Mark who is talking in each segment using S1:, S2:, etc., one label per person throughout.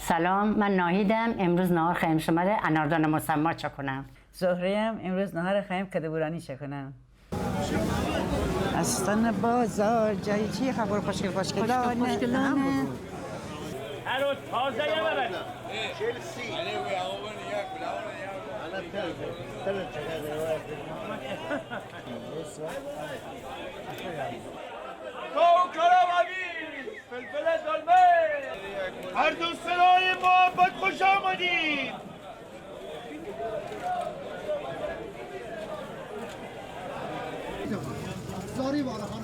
S1: سلام، من ناهیدم. امروز نهار خواهیم شماره اناردان مسما چکنم.
S2: زهریم امروز نهار خواهیم کدبورانی چکنم. استان بازار جای چی خبر خوشگلانه
S3: هر روز تازه یه بره
S4: چلسی
S3: کوکرم فلفل دلمه هر دوستانای محبت خوش آمدید.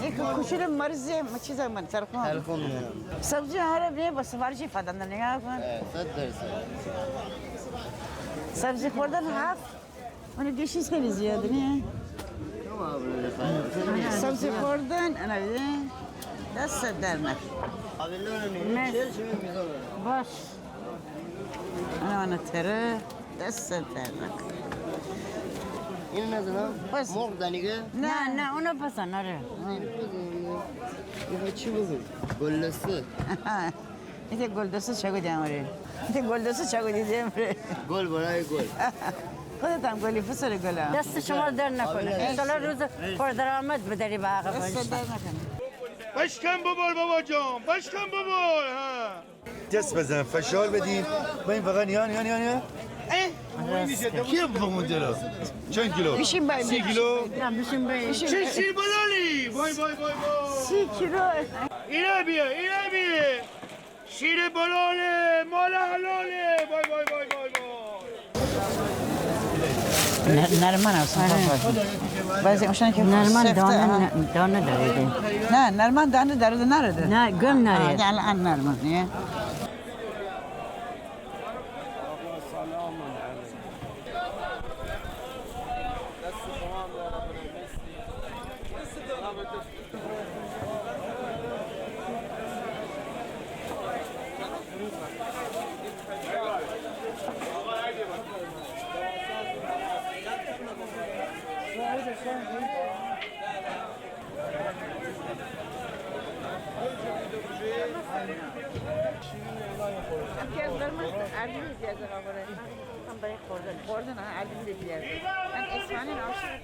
S2: یک کوچولو مرزه چیز من ترخم سبزی هر بیه با سفارشی فدان نگاه کن 100% سبزی خوردن هفت اون دیشیز خیلی زیاده نه سبزی خوردن انا بیده دست در نکن باش انا تره دست در نکن
S4: این نزنم
S2: بس.
S4: مرغ دنیگه
S1: نه اونو پسن آره.
S4: این چی بگو گلسته
S2: ایت گلدسته چگو دیامره ایت گلدسته چگو دیامره
S4: گل برای گل
S2: خودت هم گلی پسر گلا
S1: دست شما در نکنه. انشالله روز پردرآمد بداری به عقب.
S2: دست در نکنه
S3: بشکن ببر بابا جان، بشکن ببر. ها
S5: دست بزن فشار بدین با این فقط یان کی بفهمون جلو چند کیلو؟
S2: بشین باید
S5: 30 کیلو؟
S1: نه بشین به
S3: چه شیر بلالی وای وای وای وای
S2: 30 کیلو
S3: اینه بیا شیر بلاله مال حلاله وای وای وای وای وای
S2: نرمان هستن بعضی مشان که
S1: نرمن
S2: سفته،
S1: دانه داریده.
S2: نه نرمان دانه درده نرده
S1: نه گم نرید.
S2: الان نرمان نه خوردن عدیم دیگر من اسمانی ناشر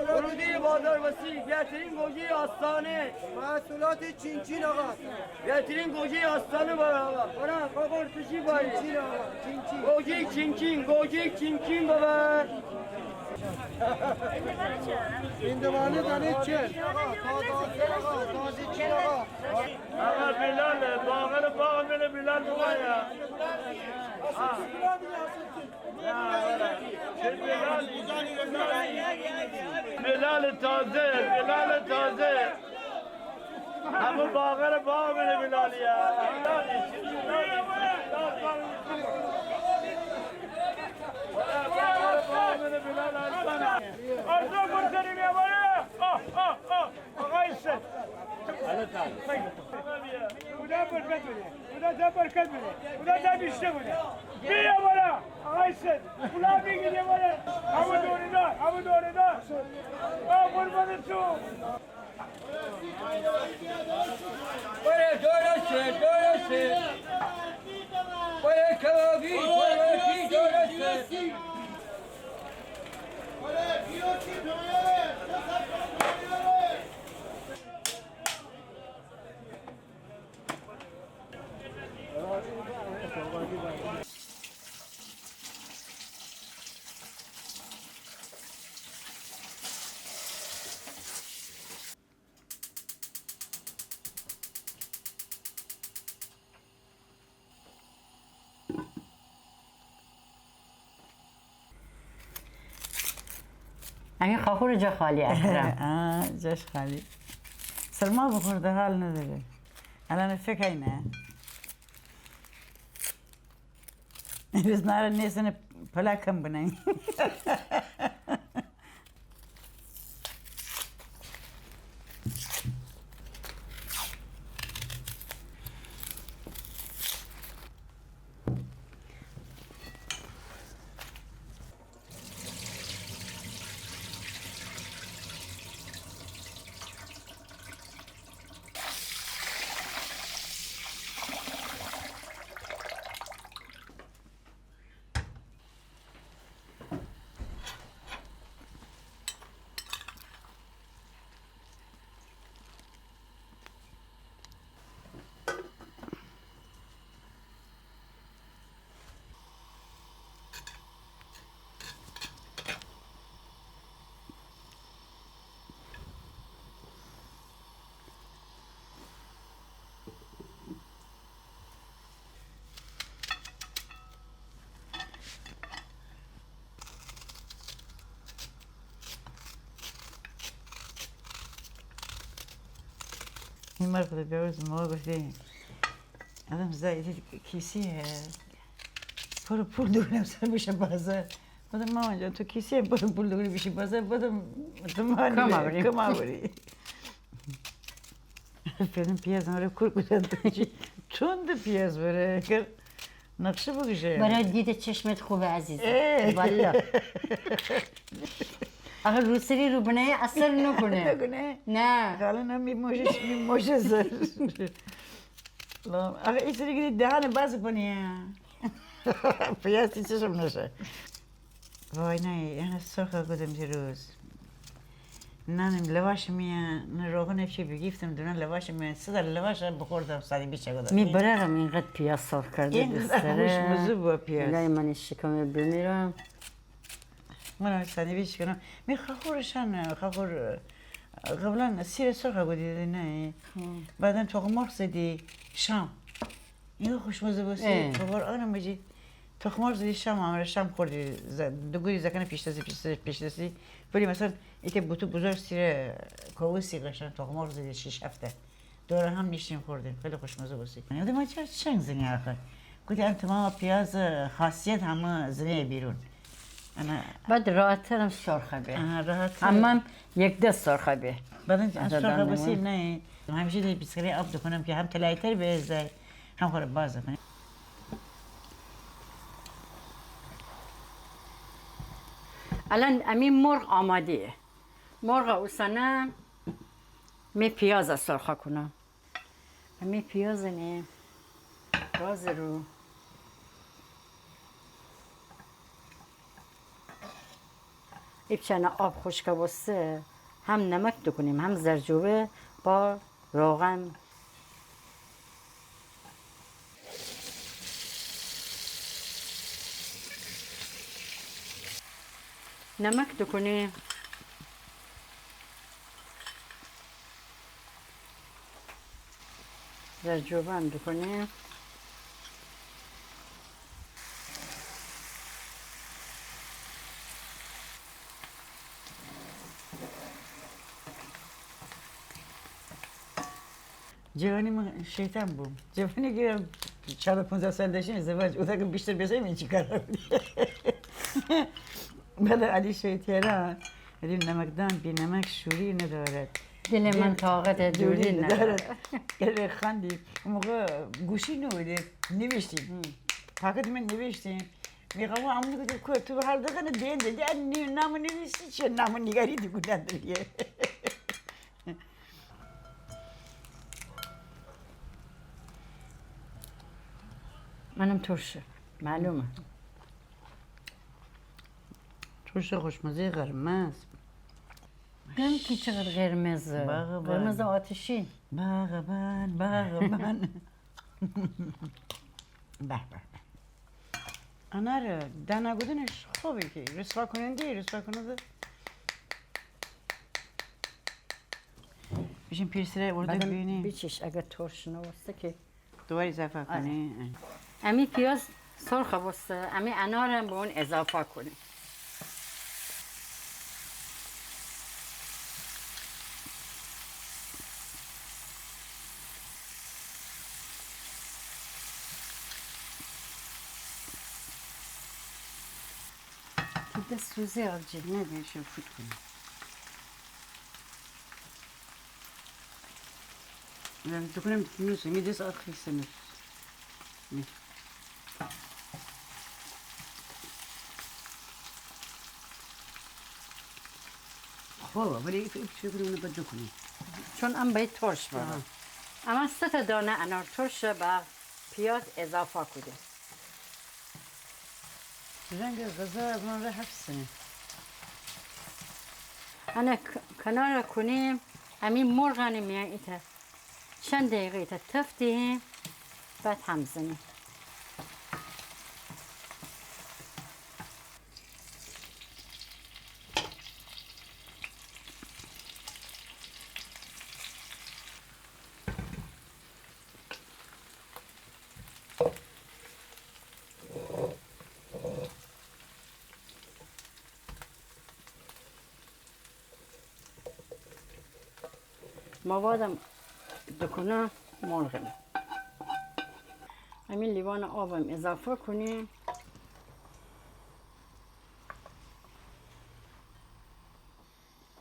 S3: ورودی بازار وسیع بهترین گوجه آستانه
S6: محصولات چینچین آقا
S3: بهترین گوجه آستانه بار آقا برا کاغور تشی باری
S6: چین آقا چینچین
S3: گوجه چینچین بابا
S6: هندوانه دانه چه آقا تازه چین آقا
S3: آقا بلال باغر باغ من بلال بوایا بلال تازه همه باغر باغ من بلالیا ارزو کنیم یا باید آقای سه بودا برکت بده بودا تا بیشته بوده بیا بالا آقای سه بودا بگیره بالا همه دوره دار قربان تو بره درسته بره کبابی درسته
S1: همین خاخور جا خالی اکرم
S2: جاش خالی سرما بخورده حال نداره الان فکر اینه امروز نهار نیستن پلاکم بنایی این مرد بیاوز ما گفتی آدم زایدی کیسیه پول دورم سر بشه بازار بودم مامان جان تو کیسیه پول دوری بشه بازار بودم کم آوری فیلم پیاز هم رو کور کردن چون ده پیاز بره اگر نقشه بگشه
S1: برای دید چشمت خوبه عزیزه والا اگر روسری رو بنای اثر نکنه نه
S2: حالا میموشه زر اگر این سری گیری دهان باز کنی پیاستی چشم نشه وای نه یعنی سرخه کدم روز نانم لواش میان نه روغن چی بگیفتم دونه لواش میان صدر لواش بخوردم سری بیشه گذاشتم
S1: میبرم اینقدر پیاز سرخ کرده
S2: اینقدر خوشمزه با پیاز
S1: لای من شکم بمیرم
S2: من ساندویچ کنم می خاخورشان خاخور قبلا سیر سرخه بودی نه بعدن تخم مرغ زدی شام اینو خوشمزه باشه خبر آنم بجی تخم مرغ زدی شام امر شام خوردی دوگوری زکنه پیش دستی ولی مثلا ایت بوتو بزرگ سیر کوسی قشن تخم مرغ زدی 6 هفته دوره هم نشیم خوردیم خیلی خوشمزه باشه یادم ما چنگ زنی آخر گفتی ان تمام پیاز خاصیت همه زنی بیرون
S1: بعد راحت‌ترم سرخه به اما یک دست سرخه به
S2: بعدن سرخه باسی نه همیشه دی بیسکری آب دکنم که هم تلایتر بزنه هم خوره باز کنه
S1: الان امین مرغ آماده مرغ اوسانه می پیاز سرخه کنم می پیاز نه باز رو ایپچنه آب خشک بسته هم نمک دکنیم هم زرجوبه با روغن نمک دکنیم زرجوبه هم دکنیم
S2: جوانی من شیطان بوم جوانی که 15 سال داشتیم ازدواج اوتا که بیشتر بسیم این چی کار بله علی شیطیران علی نمکدان بی نمک شوری ندارد
S1: دل من طاقت دوری ندارد
S2: گره خاندیم اون موقع گوشی نبوده نوشتیم پاکت من نوشتیم میگم همون که تو هر دقیقه دین دیدی نام نوشتی چه نام نگاری دیگه نداریه
S1: منم ترشه معلومه
S2: ترش خوشمزه قرمز
S1: بگم که چقدر قرمزه قرمز آتشی
S2: باغبان به انا دانا گودنش خوبه که رسوا کننده بشین پیرسره ورده ببینیم
S1: بیچش اگر ترش نوسته که
S2: دوباره اضافه کنی
S1: امی پیاز سرخ بسته امی انارم به اون اضافه کنیم بس سوزی آبجی
S2: نه شو فوت کنم من دکنم نوش میدس آخی سنش خب ولی چه کنم بد کنی
S1: چون ام باید ترش بره اما 3 دانه انار ترش با پیاز اضافه کنیم
S2: رنگ غذا من را حفظ سنه
S1: انا کنار کنیم همین مرغانی میان ایتا چند دقیقه ایتا تفتیم بعد هم زنیم موادم دکنه مرغم همین لیوان آبم اضافه کنیم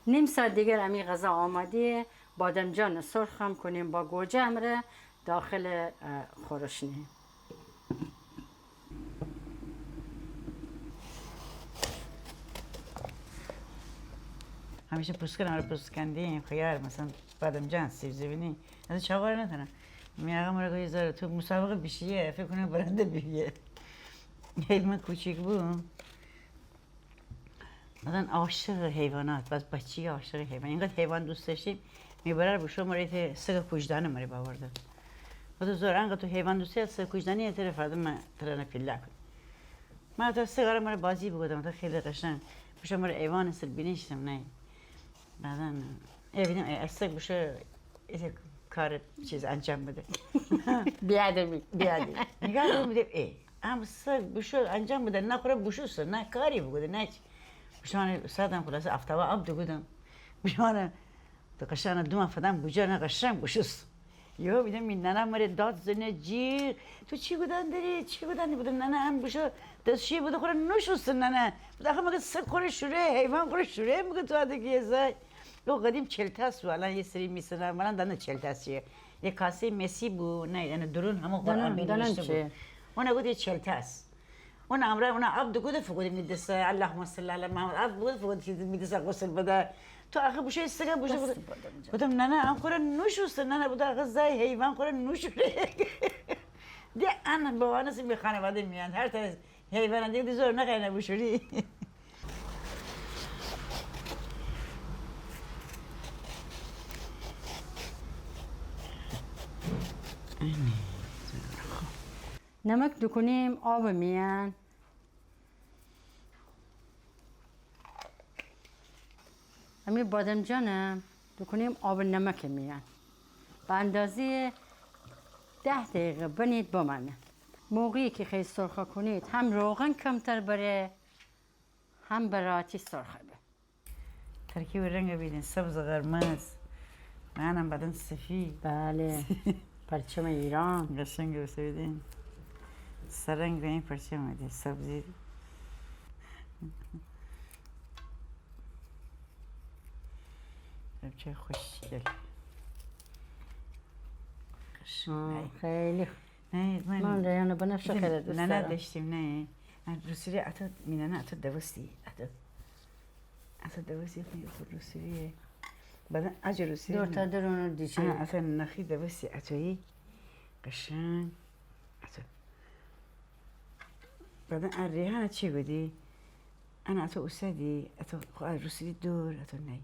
S1: نیم ساعت دیگر همین غذا آماده بادمجان سرخم کنیم با گوجه امره داخل خورشنی
S2: همیشه پوست کنم رو پوست کندیم خیار مثلا بادمجان سیب زمینی از چاقار ندارم میگم مرا یه ذره تو مسابقه بشیه فکر کنم برنده بیه علم کوچیک بود مثلا عاشق حیوانات باز بچی عاشق حیوان اینقدر حیوان دوست داشتیم میبره رو شما ریت سگ کوچدانه مری باورده و تو زور انقدر تو حیوان دوستی از سگ کوچدانی یه طرف فردا من ترانه پیله کن من تو سگاره مرا بازی بودم تو خیلی قشنگ بشه مرا ایوان سر بینیشتم نه بعدا ببینم اصلا بشه یه کار چیز انجام بده
S1: بیادمی
S2: نگاه میده اما سگ بشه انجام بده نخوره بشوست نه کاری بگوده نه چی بشانه سادم خلاصه افتوا آب دوگودم بشانه تو قشنگ دوم فدام بوجه نه قشنگ بشوست یهو میدم این ننه مره داد زنه جیغ تو چی گودن داری چی گودن بودم ننه هم بشه دستشی بوده خوره نوشوست ننه بودم مگه سگ خوره شوره حیوان خوره شوره میگه تو ادگی ازای لو قدیم چلتاس بود الان یه سری میسرن الان دانه چلتاسیه یه کاسه مسی بود نه یعنی درون همه قرآن بینشته بود اون گفت چلتاس اون امره اون عبد گفت فقط میدسه اللهم صل علی محمد عبد گفت فقط میدسه غسل بده تو آخه بوشه استگا بوشه بودم نه هم خوره نوشوست نه بوده آخه زای حیوان خوره نوشوره دی آن بوانه سی خانواده میان هر طرف حیوان دیگه زور نخینه بوشوری
S1: نمک دکنیم آب میان همین بادمجانم دکنیم آب نمک میان به اندازه 10 دقیقه بنید بمانه موقعی که خیلی سرخه کنید هم روغن کمتر بره هم براتی سرخه به
S2: ترکیب رنگ بیدین سبز قرمز منم بدن سفید
S1: بله پرچم ایران
S2: قشنگ بسیدین سرنگ به این پرچم میده سبزی چه خوشگل
S1: خیلی
S2: نه
S1: من ریانه بنفشه خیلی دوست
S2: نه
S1: دارم
S2: داشتیم نه روسری اتو مینانه اتو دوستی اتو دوستی خود روسریه بعدن اجر روسری
S1: دور تا درون دیشه
S2: اتو نخی دوستی اتویی قشنگ اتو بعدن ریحانه چی بودی؟ انا اتو اسدی اتو روسری دور اتو نی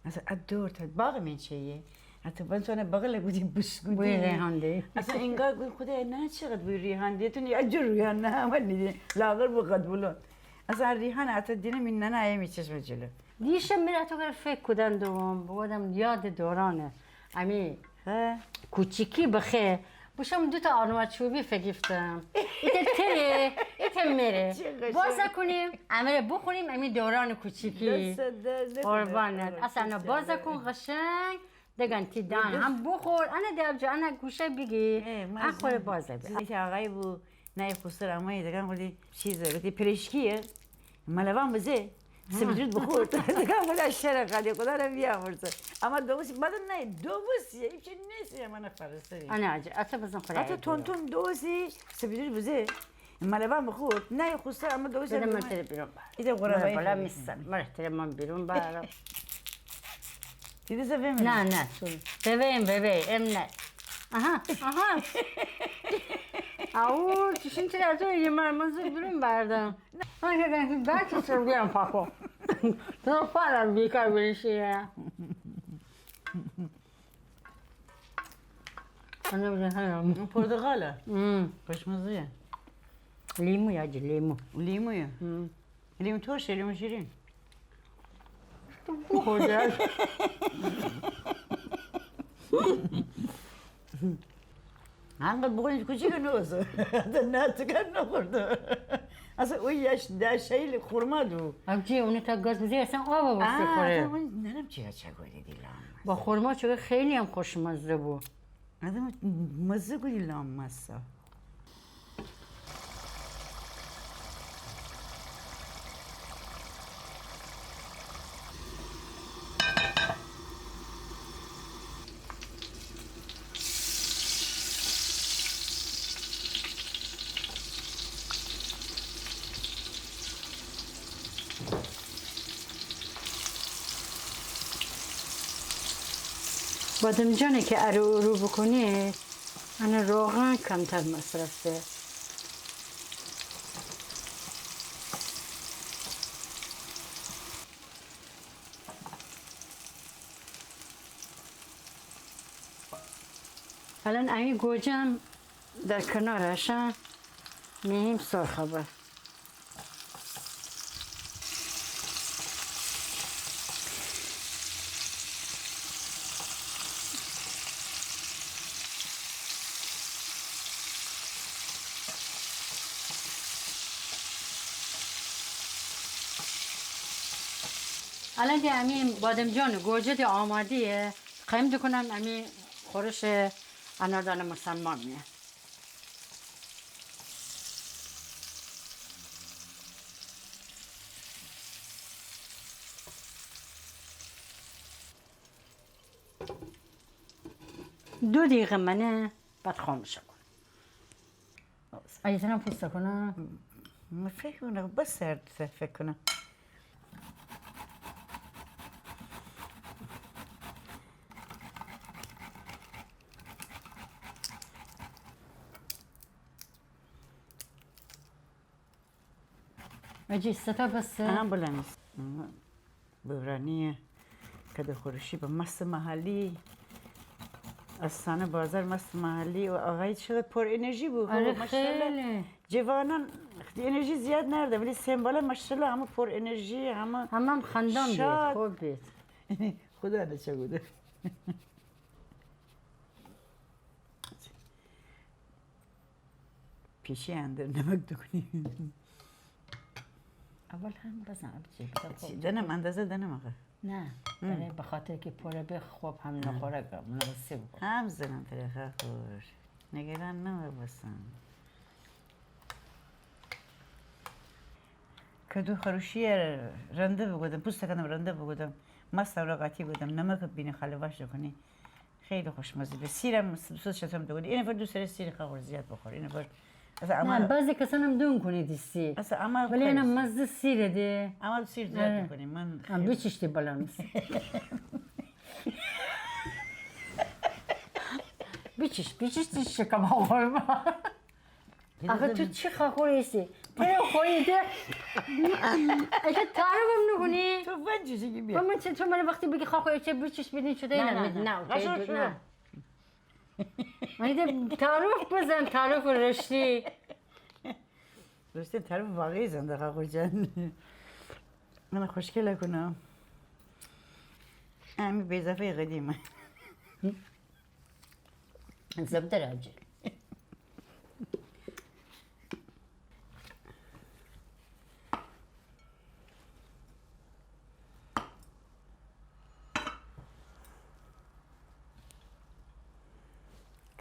S2: اتو ادور تا باغ من چیه حتی بنتونه بغل بودی بسکوتی
S1: بوی ریحان دی
S2: اصلا اینگاه گوی خدا نه چقدر بوی ریحان دی تو اجر ریحان نه من نیدی لاغر بقد بلون اصلا ریحان حتی دینه من نه ایمی چشم جلو
S1: دیشب میره تو که فکر کردم دوم بودم یاد دورانه امی کوچیکی بخیر بوشم 2 تا آرما چوبی فگیفتم ایت تره ایت میره بازا کنیم امره بخوریم امی دوران کوچیکی قربانت اصلا بازا کن قشنگ دگن تی دان هم بخور انا دیاب جا انا گوشه بگی اخور بازه بی
S2: ایت آقای بو نه خسر امایی دگن بودی چیزه بودی پرشکیه ملوان بزه سبزیت بخورد دیگه ولی شر قدی خدا رو بیامرزه اما دوست بدن نه دوستیه هیچ نیست من فرستادی
S1: انا اجي اتبزن خلاص
S2: حتی تون دوستی سبزیت بزه ملوان بخورد نه خوسته اما دوست
S1: بدم من تري بیرون بار
S2: ایده قربایی
S1: بالا میسن مرتب من بیرون بارم
S2: دیده زفه می
S1: نه نه bebeğim em ne aha Au, şimdi biraz öyle yemeğimizi birim verdim. Belki sorguyan Paco. Çok para bir bir şey ya. Anne bir hayır.
S2: پرتغاله
S1: Hmm.
S2: خوشمزه
S1: Limu ya limu.
S2: لیمویه لیمو ترشه لیمو شیرین
S1: Hoca.
S2: hangi bugün küçük ne olsun ne tıkan ne kurdu aslında o yaş da şeyle kurmadı
S1: Amca onu tak gaz bize sen ava bastı kore.
S2: نرم چیه چه گویی دیلام
S1: با خورما چقدر خیلی هم خوشمزه بود.
S2: آدم مزه گویی لام مسا
S1: بادمجانی که رو بکنی انا روغن کمتر مصرفه. الان این گوجم در کنارشم میهیم سرخه بر. الان که همین بادمجان گوجه دی آمادیه قیم کنم همین خورش اناردان مسلمان میه دو دقیقه منه بعد خاموش کنم ایزنم پوسته کنم
S2: ما فکر کنم بس سرد فکر کنم
S1: اجی ستا بس
S2: هم بلند بورانیه کده خورشی به مست محلی از سانه بازار مست محلی و آقای چقدر پر انرژی بود
S1: آره
S2: ماشاءالله.
S1: خیلی
S2: جوانان انرژی زیاد نرده ولی سمبالا ماشاءالله همه پر انرژی همه
S1: همم خندان بید
S2: شاد.
S1: خوب بید
S2: خدا نچه بوده پیشی اندر نمک دکنی
S1: اول هم بزن بچه
S2: دنم اندازه دنم آقا
S1: نه برای به خاطر که پره به خوب هم نخوره مناسب بود
S2: هم زنم ترخه خور نگران نباسم کدو خروشی رنده بگودم پوست کنم رنده بگودم مست و قاطی بودم نمک بین خلواش کنی خیلی خوشمزه به سیرم سوس شتم بگودی این نفر دوست داره سیر خور زیاد بخور این نفر
S1: نه بعضی کسان هم دون کنید سیر
S2: اصلا اما
S1: ولی اینم مزه سیره ده
S2: اما سیر زیاد میکنی من
S1: هم بچشتی بلانس بچش شکم آقای آخه تو چی خواهیستی؟ تو خواهیده؟ اگه تعریفم نکنی؟
S2: تو ونجیشی که بیا
S1: من چطور من وقتی بگی خواهی چه بچش بدین شده نه من تعریف بزن تعریف رشتی
S2: رشته تعریف واقعی زنده خاخور جان من خوشگله کنم همین به اضافه قدیمه
S1: زبده راجل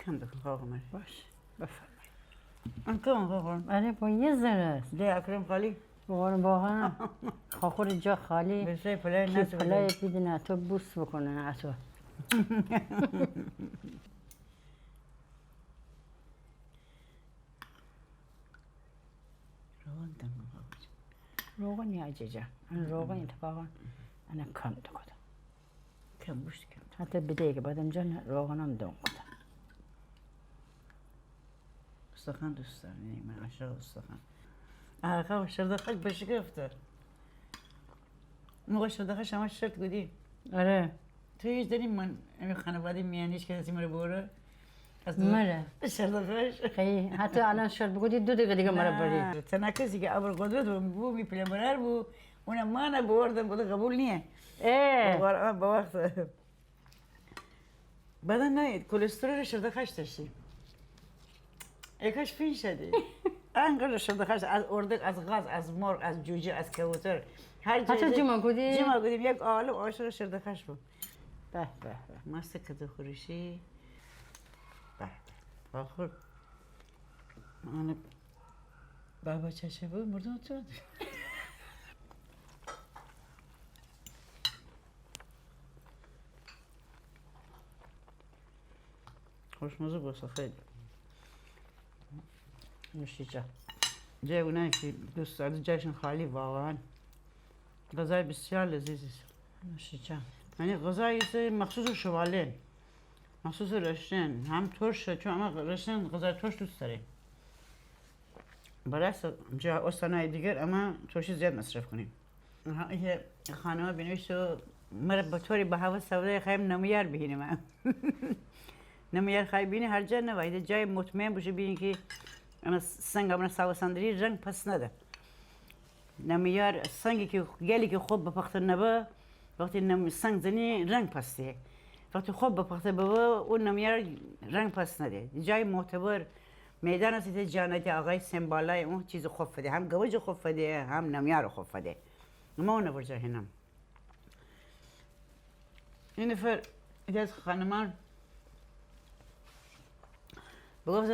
S2: کم بکن خواهم
S1: باش بفرمایید
S2: من کم خواهم
S1: آره با یه ذره است
S2: ده اکرم خالی
S1: واقعا خاخور جا خالی
S2: بسای پلای
S1: که
S2: ناس
S1: پلای
S2: بده
S1: بدونه تو بوس بکنه تو
S2: روان دم
S1: روغن یا ججا انا روغن اتفاقا انا کم دکتم
S2: کم بوشت کم
S1: حتی بده که بعدم جان روغنم دون کدم
S2: استخوان دوست دارم یعنی من عاشق استخوان عرقه و شردخش بشکفته موقع شردخش همه شرط گودی
S1: آره
S2: تو هیچ داریم من امی خانواده میانیش که دستی مرا بوره از
S1: مره
S2: شردخش
S1: خیلی حتی الان شرط بگودی 2 دقیقه دیگه مرا بری
S2: تنها کسی که ابر قدرت بو می پلیمرر بو اونم مانه بوردم بوده قبول نیه
S1: اه
S2: با وقت بعدا نه کلسترول شردخش داشتی یکاش فین شدی انقدر شردخش از اردک از غاز از مرغ از جوجه از کبوتر هر جای
S1: حتی جمع گودی
S2: جمع گودیم یک عالم عاشق شردخش بود
S1: به به به
S2: مست کدو خورشی به به آخر آن بابا چشه بود مردم تو خوشمزه باشه خیلی
S1: نوشی جا
S2: جای اونایی که دوست دارد جایشون خالی واقعا غذای بسیار لذیذ است
S1: نوشی جا
S2: یعنی غذایی است مخصوص شمالین مخصوص رشتن هم ترش چون اما رشتن غذای ترش دوست داره برعکس جا استانهای دیگر اما ترشی زیاد مصرف کنیم یه خانمه بنویش و مرا به طوری به هوا سوده خواهیم نمیار بینیم من نمیار خواهی بینی هر جا نوایده جای مطمئن باشه بینی که اما سنگ اما سوا سندری رنگ پس نده نمیار سنگی که گلی که خوب بپخته نبا وقتی سنگ زنی رنگ پسته وقتی خوب بپخته ببا اون نمیار رنگ پس نده جای معتبر میدان است که جانتی آقای سمبالای اون چیز خوب فده هم گوجه خوب فده هم نمیار خوب فده ما اون نبرجه هنم این نفر یکی از خانمان بگفت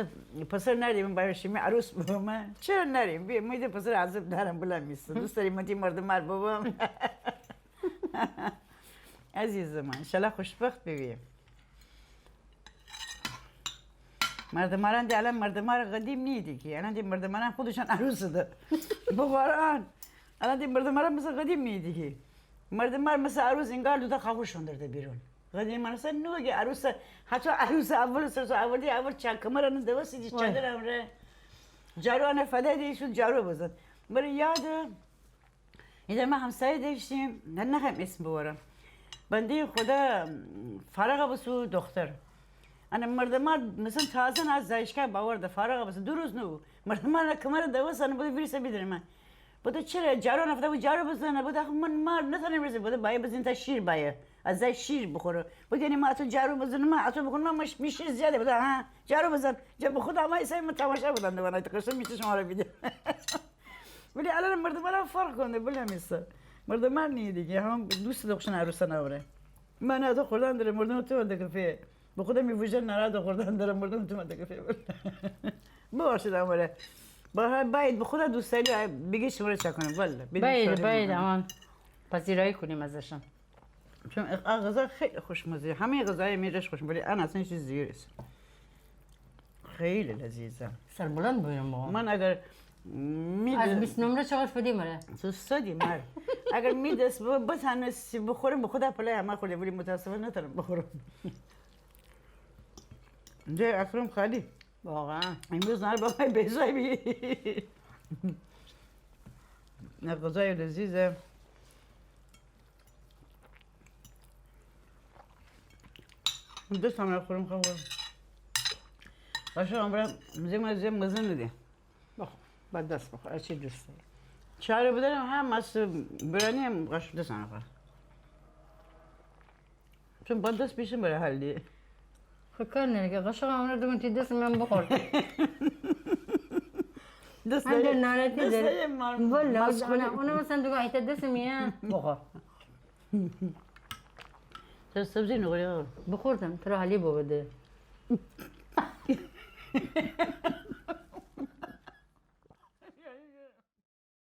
S2: پسر نریم برای شیمی عروس بابا چرا نریم بیا میده پسر عذب دارم بلند میسته دوست داریم منتی مردم مر بابا عزیز من انشالله خوشبخت ببینیم مردماران دی الان مردمار قدیم نیدی که الان دی مردماران خودشان عروس ده بقرآن الان دی مردماران مثل قدیم نیدی که مردمار مثل عروس انگار دو تا خواهرشون درده بیرون قدیم من اصلا نوگه عروس حتی عروس اول سرس اولی اول چند کمران دوستی دی چادر امره جارو آنه فده دیشون جارو بزن برای یاده ایده ما همسایه داشتیم نخواهم اسم بورم بنده خدا فرق بسو دختر انا مردمان مثلا تازه از دانشگاه باورده فارغ بس 2 روز نو مردمان کمر دوست انا بده ویرس بیدرم من بده چرا جارو نفته بود جارو بزنه بده من مار نتونم برسه بده باید بزنی تا شیر باید از زای شیر بخوره بده یعنی ما تو جارو بزنه ما تو بکنم من مش میشیر زیاده بده ها جارو بزن جب خدا ما ایسای من تماشا بودن دوانه تقصیر میشه شما رو بیده ولی الان مردمان فرق کنه بله میسه مردمان نی دیگه هم دوست داشتن عروسا نوره من از خوردن داره مردم تو دکفه به خودم میوجه نراد خوردن دارم مردم تو مدرسه باشه دامره باید به خدا دوست داری بگی شما چه کنم والله
S1: باید امان پذیرایی کنیم ازشان
S2: چون غذا خیلی خوشمزه همه غذای میرش خوشم ولی انا اصلا چیز دیگه است خیلی لذیذه
S1: سربلند بودم با
S2: من اگر
S1: از 20 نمره چقدر فدی مره
S2: تو استادی مر اگر میدست بتن بخورم به خدا پلای همه خورده ولی متاسفانه نتونم بخورم جای اکرم خالی
S1: واقعا
S2: امروز نهار بابای بیزای بی نه غذای لذیذه دوست هم نخورم خواهم باشه هم زیم مزن نده
S1: بخور بعد دست بخور از چی دوست داری
S2: چاره بدارم هم از برانی هم قش دست نخور چون با دست بیشم برای حلی
S1: فکر نگه قشق امره دوم تی دست من بخور
S2: دست
S1: هم در نارتی
S2: دست
S1: داره والا
S2: مسخره.
S1: اونو مثلا دوگاه ایتا دست میه بخور
S2: تو سبزی نخوری
S1: بخوردم تو رو حلی بوده